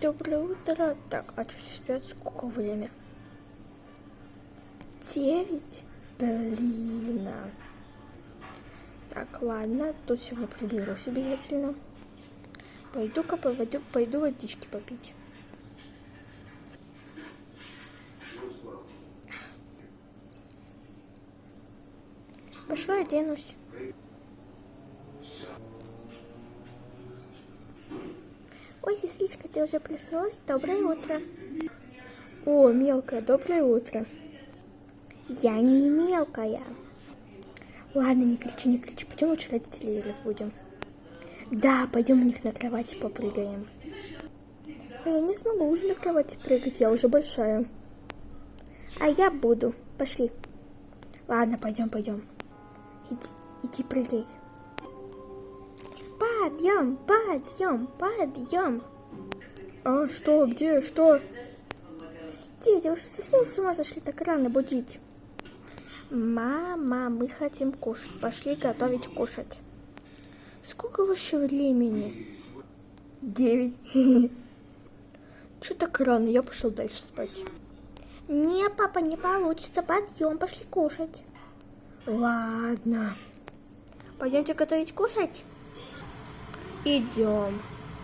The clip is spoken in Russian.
Доброе утро. Так, а что спят? Сколько время? 9? Блин. Так, ладно. Тут сегодня приберусь обязательно. Пойду-ка пойду водички попить. Пошла оденусь. Ой, сестричка, ты уже проснулась? Доброе утро. О, мелкая, доброе утро. Я не мелкая. Ладно, не кричи. Пойдем лучше родителей разбудим. Да, пойдем у них на кровати попрыгаем. А я не смогу уже на кровати прыгать, я уже большая. А я буду. Пошли. Ладно, пойдем. Иди прыгай. Подъем. А, что, где, что? Дети, вы что, совсем с ума сошли так рано будить? Мама, мы хотим кушать. Пошли готовить кушать. Сколько вообще времени? 9. Че так рано? Я пошел дальше спать. Не, папа, не получится. Подъем, пошли кушать. Ладно. Пойдемте готовить кушать? Идем.